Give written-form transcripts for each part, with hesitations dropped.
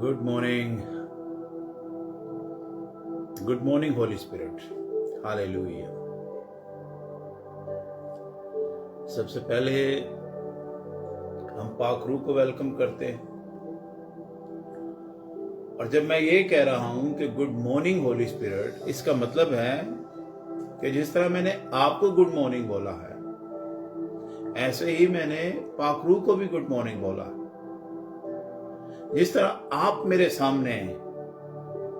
Good morning. Good morning, Holy Spirit. Hallelujah. सबसे पहले हम पाक रूह को वेलकम करते हैं। और जब मैं ये कह रहा हूं कि गुड मॉर्निंग होली स्पिरिट, इसका मतलब है कि जिस तरह मैंने आपको गुड मॉर्निंग बोला है, ऐसे ही मैंने पाक रूह को भी गुड मॉर्निंग बोला है। जिस तरह आप मेरे सामने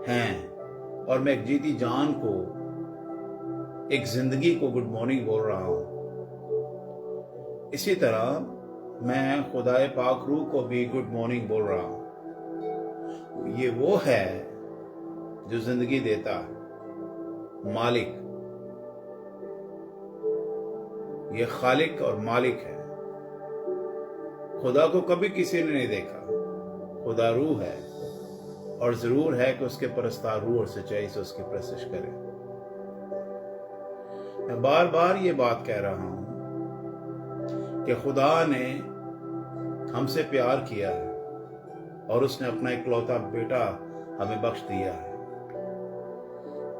हैं और मैं एक जीती जान को, एक जिंदगी को गुड मॉर्निंग बोल रहा हूं, इसी तरह मैं खुदाए पाक रूह को भी गुड मॉर्निंग बोल रहा हूं। ये वो है जो जिंदगी देता है, मालिक। ये खालिक और मालिक है। खुदा को कभी किसी ने नहीं देखा। खुदा रूह है और जरूर है कि उसके परस्तार रूह और सच्चाई से उसकी प्रस्तुत करें। मैं बार बार ये बात कह रहा हूं कि खुदा ने हमसे प्यार किया है और उसने अपना इकलौता बेटा हमें बख्श दिया है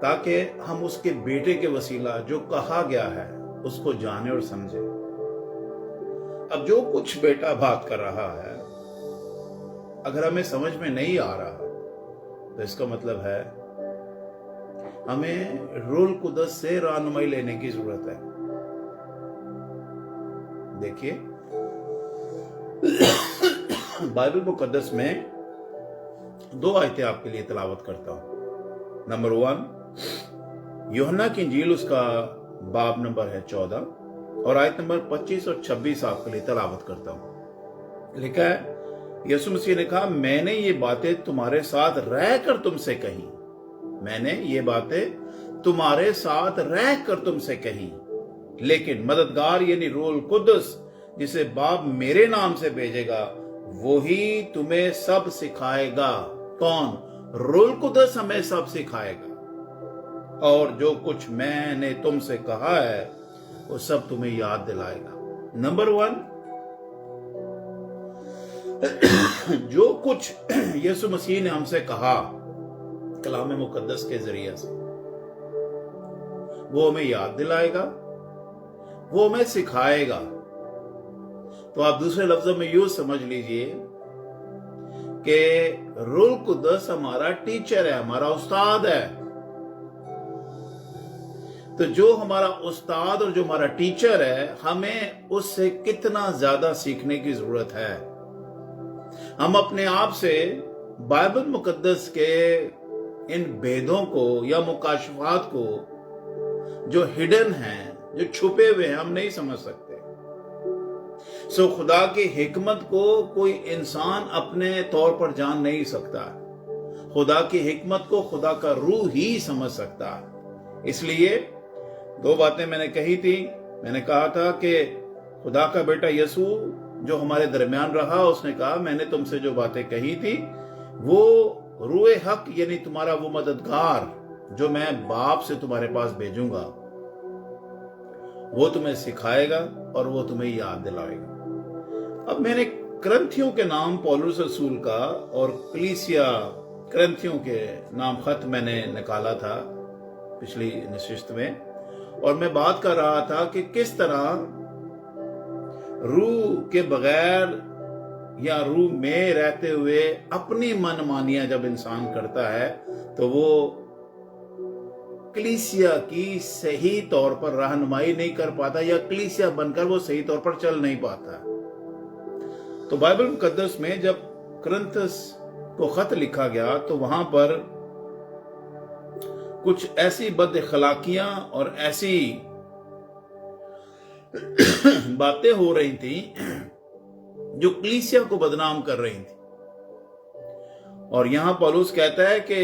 ताकि हम उसके बेटे के वसीला जो कहा गया है उसको जाने और समझे। अब जो कुछ बेटा बात कर रहा है, अगर हमें समझ में नहीं आ रहा तो इसका मतलब है हमें रूह कुदस से रहनुमाई लेने की जरूरत है। देखिए, बाइबल मुकद्दस में दो आयतें आपके लिए तिलावत करता हूं। नंबर 1, यूहन्ना की इंजील, उसका बाब नंबर है 14 और आयत नंबर 25 और 26 आपके लिए तिलावत करता हूं। लिखा है, यीशु मसीह ने कहा, मैंने ये बातें तुम्हारे साथ रहकर तुमसे कही। मैंने ये बातें तुम्हारे साथ रहकर तुमसे कही, लेकिन मददगार यानी रूह कुदस जिसे बाप मेरे नाम से भेजेगा, वही तुम्हें सब सिखाएगा। कौन? रूह कुदस हमें सब सिखाएगा और जो कुछ मैंने तुमसे कहा है वो सब तुम्हें याद दिलाएगा। नंबर 1, जो कुछ यीशु मसीह ने हमसे कहा कलाम मुकद्दस के जरिए से, वो हमें याद दिलाएगा, वो हमें सिखाएगा। तो आप दूसरे लफ्जों में यूं समझ लीजिए कि रूह कुदस हमारा टीचर है, हमारा उस्ताद है। तो जो हमारा उस्ताद और जो हमारा टीचर है, हमें उससे कितना ज्यादा सीखने की जरूरत है। हम अपने आप से बाइबल मुकद्दस के इन भेदों को या मुकाशफात को जो हिडन हैं, जो छुपे हुए हैं, हम नहीं समझ सकते। सो खुदा की हिकमत को कोई इंसान अपने तौर पर जान नहीं सकता। खुदा की हिकमत को खुदा का रूह ही समझ सकता है। इसलिए दो बातें मैंने कही थी। मैंने कहा था कि खुदा का बेटा यीशु जो हमारे दरमियान रहा, उसने कहा, मैंने तुमसे जो बातें कही थी वो रूह हक यानी तुम्हारा वो मददगार जो मैं बाप से तुम्हारे पास भेजूंगा, वो तुम्हें सिखाएगा और वो तुम्हें याद दिलाएगा। अब मैंने करंथियों के नाम पौलुस रसूल का और कलीसिया करंथियों के नाम खत मैंने निकाला था पिछली नशिस्त में, और मैं बात कर रहा था कि किस तरह रूह के बगैर या रूह में रहते हुए अपनी मनमानियां जब इंसान करता है तो वो कलीसिया की सही तौर पर रहनुमाई नहीं कर पाता, या कलीसिया बनकर वो सही तौर पर चल नहीं पाता। तो बाइबल मुकद्दस में जब करंथस को खत लिखा गया तो वहां पर कुछ ऐसी बदअखलाकियां और ऐसी बातें हो रही थी जो कलीसिया को बदनाम कर रही थी। और यहां पौलुस कहता है कि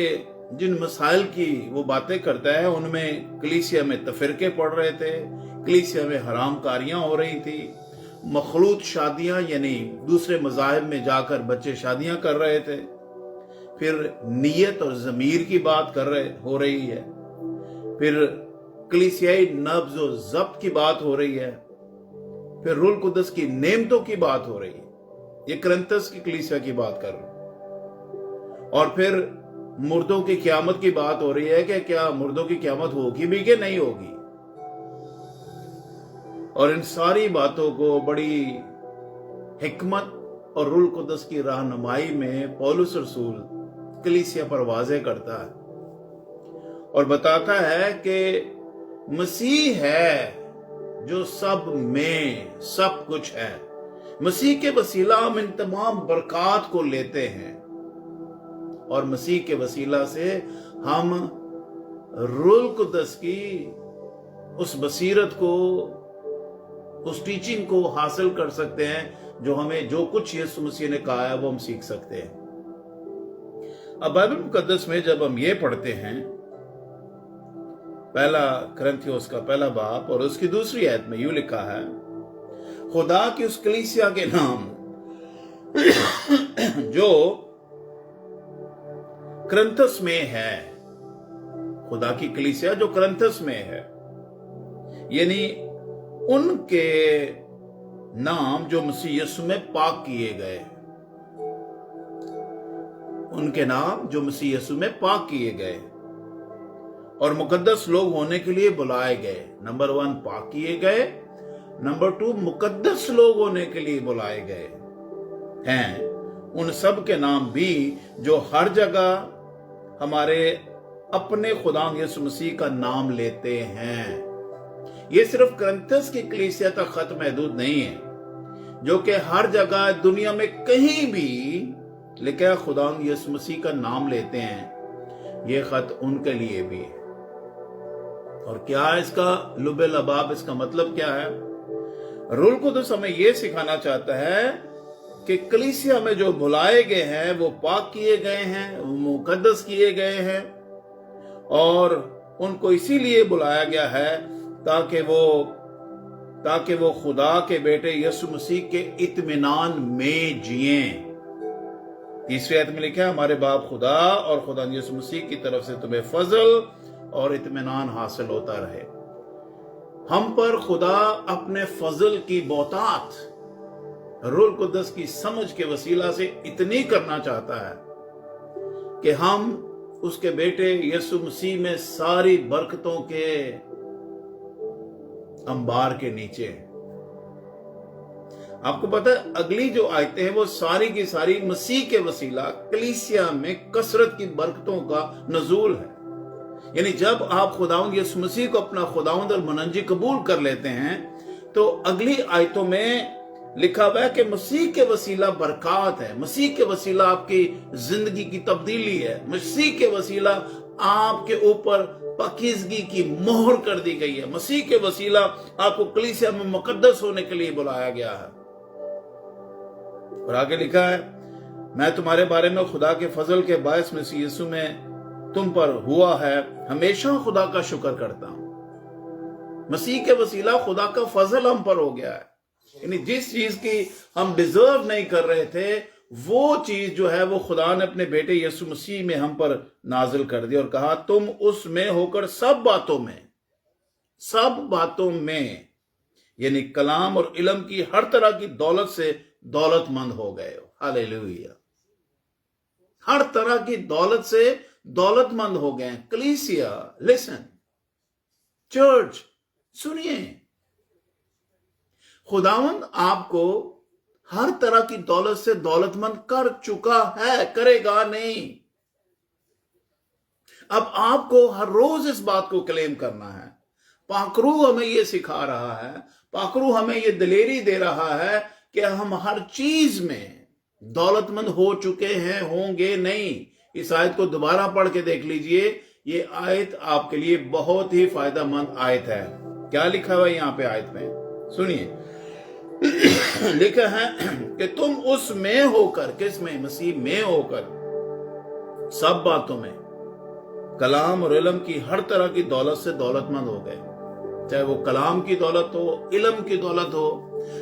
जिन मसाइल की वो बातें करता है उनमें कलीसिया में तफरके पड़ रहे थे, कलीसिया में हरामकारियां हो रही थी, मखलूत शादियां यानी दूसरे मज़ाहिब में जाकर बच्चे शादियां कर रहे थे, फिर नियत और ज़मीर की बात हो रही है, फिर कलीसियाई नब्ज़ और ज़ब्त की बात हो रही है, फिर रूह कुदस की नेमतों की बात हो रही है। ये करंथस की कलीसिया की बात कर रहा हूं। और फिर मुर्दों की क़यामत की बात हो रही है कि क्या मुर्दों की क़यामत होगी भी कि नहीं होगी। और इन सारी बातों को बड़ी हिकमत और रूह कुदस की रहनुमाई में पौलुस रसूल कलीसिया पर वाज़े करता है और बताता है कि मसीह है जो सब में सब कुछ है। मसीह के वसीला हम इन तमाम बरक़ात को लेते हैं और मसीह के वसीला से हम रूह कुदस की उस बसीरत को, उस टीचिंग को हासिल कर सकते हैं जो हमें, जो कुछ यीशु मसीह ने कहा है वो हम सीख सकते हैं। अब बाइबल मुकद्दस में जब हम ये पढ़ते हैं, पहला कुरिन्थियों का पहला बाब और उसकी दूसरी आयत में यूं लिखा है, खुदा की उस कलीसिया के नाम जो कुरिन्थस में है, खुदा की कलीसिया जो कुरिन्थस में है, यानी उनके नाम जो मसीह यीशु में पाक किए गए, उनके नाम जो मसीह यीशु में पाक किए गए और मुकद्दस लोग होने के लिए बुलाए गए। नंबर 1 पाक किए गए, नंबर 2 मुकद्दस लोग होने के लिए बुलाए गए हैं। उन सब के नाम भी जो हर जगह हमारे अपने खुदा यीशु मसीह का नाम लेते हैं। ये सिर्फ कुरिन्थस की कलीसिया तक खत महदूद नहीं है, जो कि हर जगह दुनिया में कहीं भी लिखा खुदा यीशु मसीह का नाम लेते हैं। ये खत उनके लिए भी है। और क्या है इसका लुबे लबाब, इसका मतलब क्या है? रूह कुदस हमें यह सिखाना चाहता है कि कलीसिया में जो बुलाए गए हैं वो पाक किए गए हैं, वो मुकद्दस किए गए हैं और उनको इसीलिए बुलाया गया है ताकि वो खुदा के बेटे यीशु मसीह के इत्मीनान में जिए। तीसरी आयत में लिखा है, हमारे बाप खुदा और खुदा यीशु मसीह की तरफ से तुम्हें फजल और इत्मीनान हासिल होता रहे। हम पर खुदा अपने फजल की बहुतात रूह कुदस की समझ के वसीला से इतनी करना चाहता है कि हम उसके बेटे यीशु मसीह में सारी बरकतों के अंबार के नीचे हैं। आपको पता है अगली जो आयतें हैं वो सारी की सारी मसीह के वसीला कलीसिया में कसरत की बरकतों का नजूल है। यानी जब आप खुदावंद यीशु मसीह को अपना खुदावंद और मुनज्जी कबूल कर लेते हैं तो अगली आयतों में लिखा हुआ है कि मसीह के वसीला बरकत है, मसीह के वसीला आपकी जिंदगी की तब्दीली है, मसीह के वसीला आपके ऊपर पाकीज़गी की मोहर कर दी गई है, मसीह के वसीला आपको कलीसिया में मुकद्दस होने के लिए बुलाया गया है। और आगे लिखा है, मैं तुम्हारे बारे में खुदा के फजल के बायस मसीह यीशु में तुम पर हुआ है हमेशा खुदा का शुक्र करता हूं। मसीह के वसीला खुदा का फजल हम पर हो गया है। यानी जिस चीज की हम डिजर्व नहीं कर रहे थे वो चीज जो है वो खुदा ने अपने बेटे यीशु मसीह में हम पर नाजिल कर दी और कहा तुम उसमें होकर सब बातों में यानी कलाम और इल्म की हर तरह की दौलत से दौलतमंद हो गए हो। हालेलुया। हर तरह की दौलत से दौलतमंद हो गए। कलीसिया लिसन, चर्च सुनिए, खुदावंद आपको हर तरह की दौलत से दौलतमंद कर चुका है, करेगा नहीं। अब आपको हर रोज इस बात को क्लेम करना है। पाकरू हमें यह सिखा रहा है, पाकरू हमें यह दिलेरी दे रहा है कि हम हर चीज में दौलतमंद हो चुके हैं, होंगे नहीं। इस आयत को दोबारा पढ़ के देख लीजिए। ये आयत आपके लिए बहुत ही फायदेमंद आयत है। क्या लिखा हुआ है यहां पे आयत में? सुनिए, लिखा है कि तुम उसमें होकर, किस में? मसीह में होकर सब बातों में कलाम और इल्म की हर तरह की दौलत से दौलतमंद हो गए। चाहे वो कलाम की दौलत हो, इल्म की दौलत हो,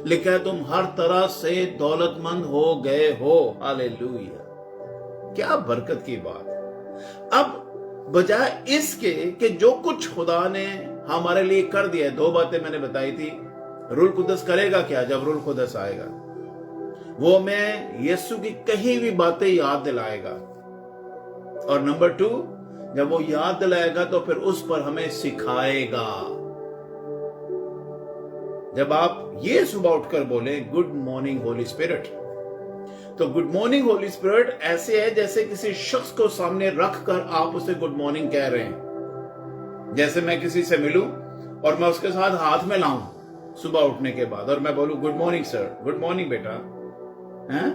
लिखा है तुम हर तरह से दौलतमंद हो गए हो। हालेलुया। क्या बरकत की बात। अब बजाय इसके कि जो कुछ खुदा ने हमारे लिए कर दिया, दो बातें मैंने बताई थी। रूह कुदस करेगा क्या? जब रूह कुदस आएगा वो हमें यीशु की कही हुई बातें याद दिलाएगा। और नंबर 2, जब वो याद दिलाएगा तो फिर उस पर हमें सिखाएगा। जब आप ये सुबह उठकर बोले गुड मॉर्निंग होली स्पिरिट, तो गुड मॉर्निंग होली स्पिरिट ऐसे है जैसे किसी शख्स को सामने रखकर आप उसे गुड मॉर्निंग कह रहे हैं। जैसे मैं किसी से मिलूं और मैं उसके साथ हाथ में लाऊं सुबह उठने के बाद और मैं बोलूं good morning sir, good morning बेटा, हैं?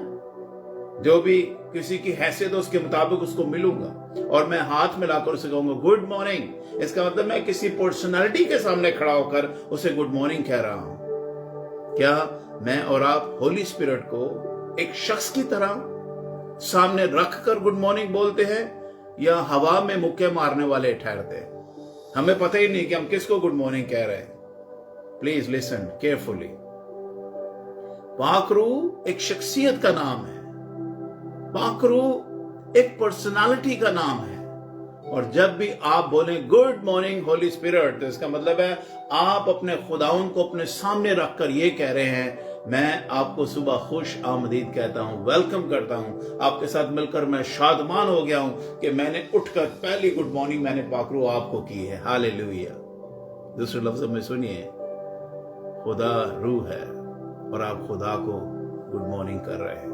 जो भी किसी की हैसियत उसके मुताबिक उसको मिलूंगा और मैं हाथ मिलाकर उसे कहूंगा गुड मॉर्निंग। इसका मतलब मैं किसी पर्सनालिटी के सामने खड़ा होकर उसे गुड मॉर्निंग कह रहा हूं। क्या मैं और आप होली स्पिरिट को एक शख्स की तरह सामने रखकर गुड मॉर्निंग बोलते हैं या हवा में मुक्के मारने वाले ठहरते हैं? हमें पता ही नहीं कि हम किसको गुड मॉर्निंग कह रहे हैं। Please listen carefully. पाक रूह एक शख्सियत का नाम है, पाक रूह एक पर्सनालिटी का नाम है। और जब भी आप बोलें गुड मॉर्निंग होली स्पिरिट, तो इसका मतलब है आप अपने खुदाउन को अपने सामने रखकर ये कह रहे हैं मैं आपको सुबह खुश आमदीद कहता हूं, वेलकम करता हूं। आपके साथ मिलकर मैं शादमान हो गया हूं कि मैंने उठकर पहली गुड मॉर्निंग मैंने पाक रूह आपको की है। हालेलुया। दूसरे लफ्ज़ों में सुनिए, खुदा रूह है और आप खुदा को गुड मॉर्निंग कर रहे हैं।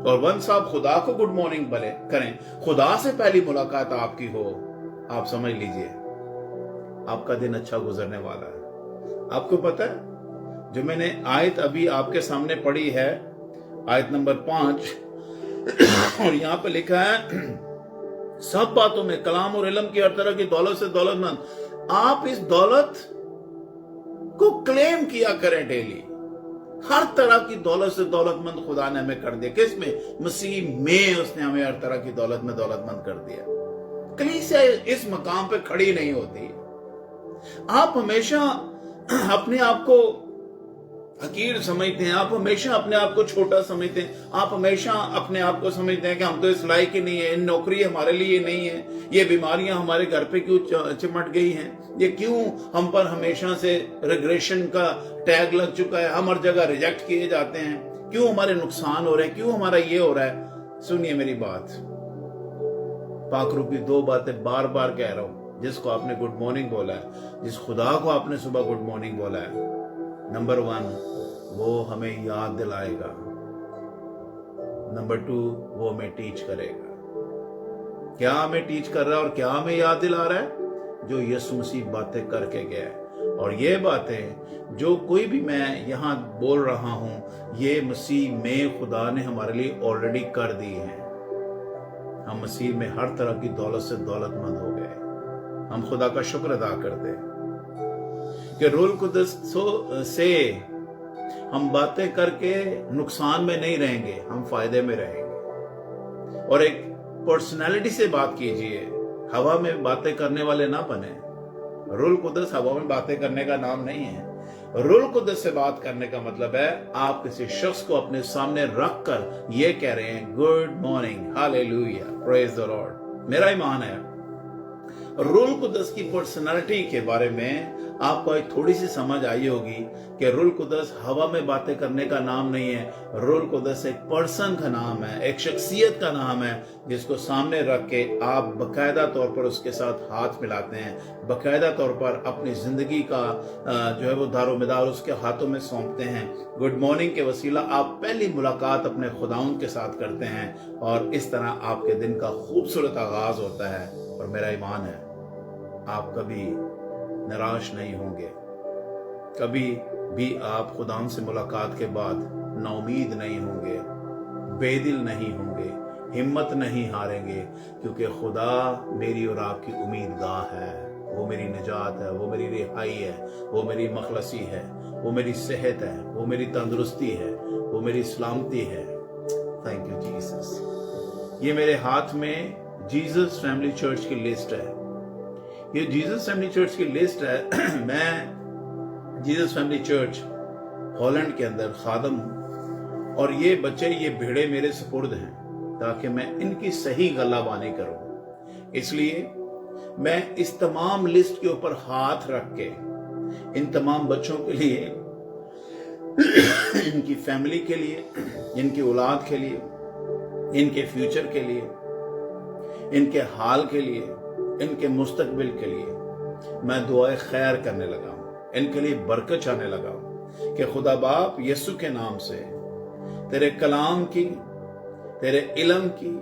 और वंस आप खुदा को गुड मॉर्निंग भले करें, खुदा से पहली मुलाकात आपकी हो, आप समझ लीजिए आपका दिन अच्छा गुजरने वाला है। आपको पता है जो मैंने आयत अभी आपके सामने पढ़ी है, आयत नंबर 5, और यहां पे लिखा है सब बातों में कलाम और इल्म की हर तरह की दौलत से दौलतमंद। आप इस दौलत को क्लेम किया करें डेली। हर तरह की दौलत से दौलतमंद खुदा ने हमें कर दिया। किस में? मसीह में उसने हमें हर तरह की दौलत में दौलतमंद कर दिया। कलीसिया इस मकाम पे खड़ी नहीं होती। आप हमेशा अपने आप को हकीर समझते हैं, आप हमेशा अपने आप को छोटा समझते हैं, आप हमेशा अपने आप को समझते हैं कि हम तो इस लायक ही नहीं है, इन नौकरी हमारे लिए नहीं है, ये बीमारियां हमारे घर पे क्यों चिमट गई हैं, ये क्यों हम पर हमेशा से रिग्रेशन का टैग लग चुका है, हम हर जगह रिजेक्ट किए जाते हैं, क्यों हमारे नुकसान हो रहे हैं, क्यों हमारा ये हो रहा है। सुनिए मेरी बात, पाक रूह की 2 बातें बार बार कह रहा हूं। जिसको आपने गुड मॉर्निंग बोला है, जिस खुदा को आपने सुबह गुड मॉर्निंग बोला है, नंबर 1 वो हमें याद दिलाएगा, नंबर 2 वो हमें टीच करेगा। क्या हमें टीच कर रहा है और क्या हमें याद दिला रहा है? जो यीशु मसीह बातें करके गया है। और ये बातें जो कोई भी मैं यहां बोल रहा हूं, ये मसीह में खुदा ने हमारे लिए ऑलरेडी कर दी है। हम मसीह में हर तरह की दौलत से दौलतमंद हो गए। हम खुदा का शुक्र अदा करते हैं कि रूह कुद्दस से हम बातें करके नुकसान में नहीं रहेंगे, हम फायदे में रहेंगे। और एक पर्सनालिटी से बात कीजिए, हवा में बातें करने वाले ना बने। रूह कुद्दस हवा में बातें करने का नाम नहीं है। रूह कुद्दस से बात करने का मतलब है आप किसी शख्स को अपने सामने रखकर ये कह रहे हैं good morning, hallelujah, praise the Lord. मेरा ईमान है रूह कुद्दस की पर्सनालिटी के बारे में आपको एक थोड़ी सी समझ आई होगी कि रूह कुद्दस हवा में बातें करने का नाम नहीं है। रूह कुद्दस एक पर्सन का नाम है, एक शख्सियत का नाम है, जिसको सामने रख के आप बकायदा तौर पर उसके साथ हाथ मिलाते हैं, बकायदा तौर पर अपनी जिंदगी का जो है वो दारोमदार उसके हाथों में सौंपते हैं। गुड मॉर्निंग के वसीला आप पहली मुलाकात अपने खुदाउन के साथ करते हैं और इस तरह आपके दिन का खूबसूरत आगाज होता है। और मेरा ईमान है आप कभी निराश नहीं होंगे, कभी भी आप खुदाम से मुलाकात के बाद नाउमीद नहीं होंगे, बेदिल नहीं होंगे, हिम्मत नहीं हारेंगे, क्योंकि खुदा मेरी और आपकी उम्मीदगाह है। वो मेरी निजात है, वो मेरी रिहाई है, वो मेरी मखलसी है, वो मेरी सेहत है, वो मेरी तंदुरुस्ती है, वो मेरी सलामती है। Thank you Jesus. ये मेरे हाथ में जीसस फैमिली चर्च की लिस्ट है, ये जीसस फैमिली चर्च की लिस्ट है। मैं जीसस फैमिली चर्च हॉलैंड के अंदर खादम हूं और ये बच्चे, ये भेड़े मेरे सुपुर्द हैं ताकि मैं इनकी सही गलाबानी करूं। इसलिए मैं इस तमाम लिस्ट के ऊपर हाथ रख के इन तमाम बच्चों के लिए, इनकी फैमिली के लिए, इनकी औलाद के लिए, इनके फ्यूचर के लिए, ان کے حال کے لیے، ان کے مستقبل کے لیے میں دعائے خیر کرنے لگا ہوں، ان کے لیے برکت چاہنے لگا ہوں کہ خدا باپ یسوع کے نام سے تیرے کلام کی، تیرے علم کی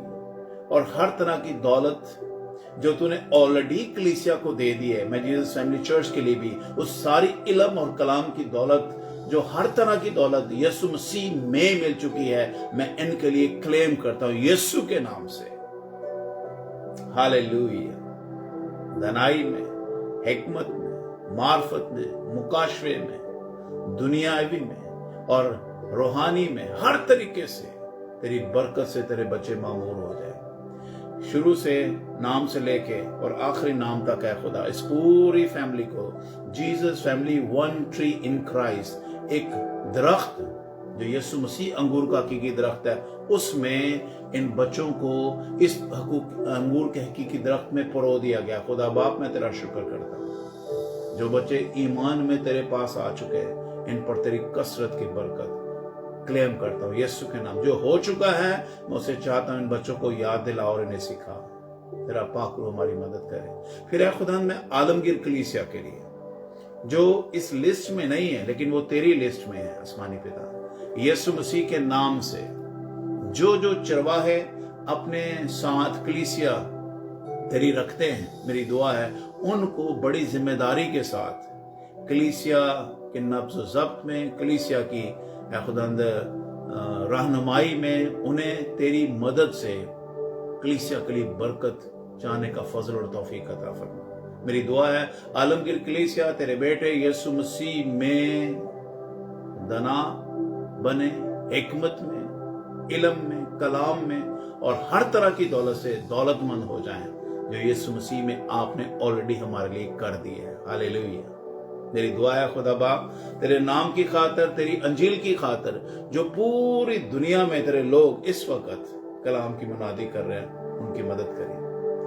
اور ہر طرح کی دولت جو تو نے آلریڈی کلیسیا کو دے دی ہے، میں جیزس فیملی چرچ کے لیے بھی اس ساری علم اور کلام کی دولت، جو ہر طرح کی دولت یسوع مسیح میں مل چکی ہے، میں ان کے لیے کلیم کرتا ہوں یسوع کے نام سے۔ ہاللیلویہ۔ دانائی میں، حکمت میں، معرفت میں، مکاشفے میں، دنیاوی میں اور روحانی میں، ہر طریقے سے تیری برکت سے تیرے بچے معمور ہو جائے، شروع سے نام سے لے کے اور آخری نام تک ہے خدا، اس پوری فیملی کو جیزس فیملی ون ٹری ان کرائسٹ، ایک درخت جو یسوع مسیح انگور کا حقیقی درخت ہے، اس میں ان بچوں کو اس انگور کے حقیقی درخت میں پرو دیا گیا۔ خدا باپ میں تیرا شکر کرتا ہوں، جو بچے ایمان میں تیرے پاس آ چکے ہیں ان پر تیری کثرت کی برکت کلیم کرتا ہوں یسوع کے نام۔ جو ہو چکا ہے میں اسے چاہتا ہوں ان بچوں کو یاد دلا اور انہیں سکھا، تیرا پاک روح ہماری مدد کرے۔ پھر اے خدا میں عالمگیر کلیسیا کے لیے جو اس لسٹ میں نہیں ہے لیکن وہ تیری لسٹ میں ہے، آسمانی پتا یسوع مسیح کے نام سے جو چرواہے اپنے ساتھ کلیسیا تیری رکھتے ہیں، میری دعا ہے ان کو بڑی ذمہ داری کے ساتھ کلیسیا کے نبض و ضبط میں، کلیسیا کی اے خداوند رہنمائی میں، انہیں تیری مدد سے کلیسیا کے لیے برکت چاہنے کا فضل اور توفیق عطا فرما۔ میری دعا ہے عالمگیر کلیسیا تیرے بیٹے یسوع مسیح میں دنا بنے، حکمت میں، علم میں، کلام میں اور ہر طرح کی دولت سے دولت مند ہو جائیں جو یسوع مسیح میں آپ نے آلریڈی ہمارے لیے کر دی ہے۔ ہاللیلویہ۔ میری دعا ہے خدا باپ تیرے نام کی خاطر، تیری انجیل کی خاطر، جو پوری دنیا میں تیرے لوگ اس وقت کلام کی منادی کر رہے ہیں، ان کی مدد کریں،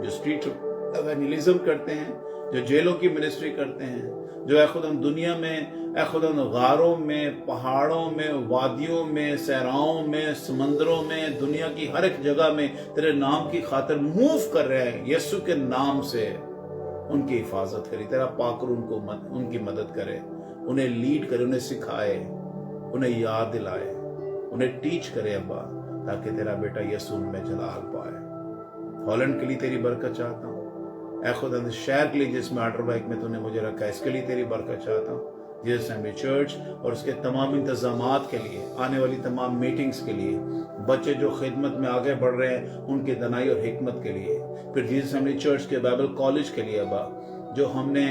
جو اسٹریٹ ایونجلزم کرتے ہیں، جو جیلوں کی منسٹری کرتے ہیں، جو اے خدا دنیا میں، اے خدا غاروں میں، پہاڑوں میں، وادیوں میں، صحراؤں میں، سمندروں میں، دنیا کی ہر ایک جگہ میں تیرے نام کی خاطر موو کر رہے ہیں، یسوع کے نام سے ان کی حفاظت کرے، تیرا پاک روح ان کی مدد کرے، انہیں لیڈ کرے، انہیں سکھائے، انہیں یاد دلائے، انہیں ٹیچ کرے ابا، تاکہ تیرا بیٹا یسوع ان میں جلال پائے۔ ہالینڈ کے لیے تیری برکت چاہتا ہوں، اے خدا شہر کے لیے جس میں آرڈر بائک میں تو نے مجھے رکھا ہے، اس کے لیے تیری برکت چاہتا ہوں، جیسس فیملی چرچ اور اس کے تمام انتظامات کے لیے، آنے والی تمام میٹنگز کے لیے، بچے جو خدمت میں آگے بڑھ رہے ہیں ان کی دنائی اور حکمت کے لیے، پھر جیسس فیملی چرچ کے بائبل کالج کے لیے ابا، جو ہم نے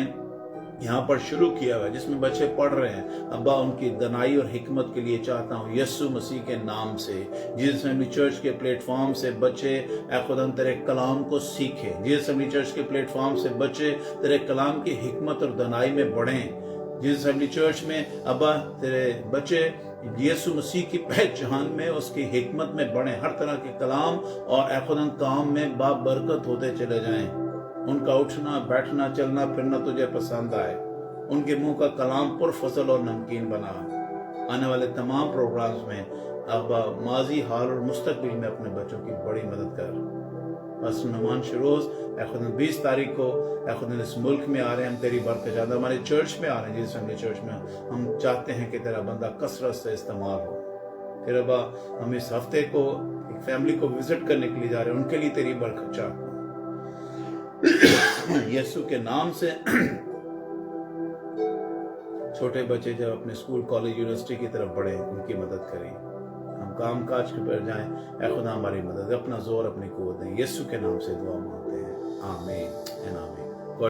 یہاں پر شروع کیا ہوا ہے، جس میں بچے پڑھ رہے ہیں ابا، ان کی دنائی اور حکمت کے لیے چاہتا ہوں یسوع مسیح کے نام سے، جیسس فیملی چرچ کے پلیٹ فارم سے بچے اے خدا تیرے کلام کو سیکھیں، جیسس فیملی چرچ کے پلیٹ فارم سے بچے تیرے کلام کی حکمت اور دنائی میں بڑھیں، جیسس فیملی چرچ میں ابا تیرے بچے یسوع مسیح کی پہچان میں، اس کی حکمت میں بڑھیں، ہر طرح کے کلام اور اے خدا کام میں برکت ہوتے چلے جائیں، ان کا اٹھنا بیٹھنا چلنا پھرنا تجھے پسند آئے، ان کے منہ کا کلام پرفضل اور نمکین بنا، آنے والے تمام پروگرامز میں ابا ماضی حال اور مستقبل میں اپنے بچوں کی بڑی مدد کر۔ بس نعمان شروز اے خدا 20 تاریخ کو اے خدا اس ملک میں آ رہے ہیں، ہم تیری برکت چاہتے ہیں، ہمارے چرچ میں آ رہے ہیں، جس فیملی چرچ میں ہم چاہتے ہیں کہ تیرا بندہ کثرت سے استعمال ہو۔ پھر ابا ہم اس ہفتے کو ایک فیملی کو وزٹ کرنے کے لیے جا رہے ہیں، ان کے لیے تیری برکت چاہتے ہیں یسوع کے نام سے۔ چھوٹے بچے جب اپنے اسکول کالج یونیورسٹی کی طرف بڑھیں، ان کی مدد کریں، ہم کام کاج کے پر جائیں، اے خدا ہماری مدد، اپنا زور اپنی قوت دیں، یسوع کے نام سے دعا مانگتے ہیں، آمین آمین۔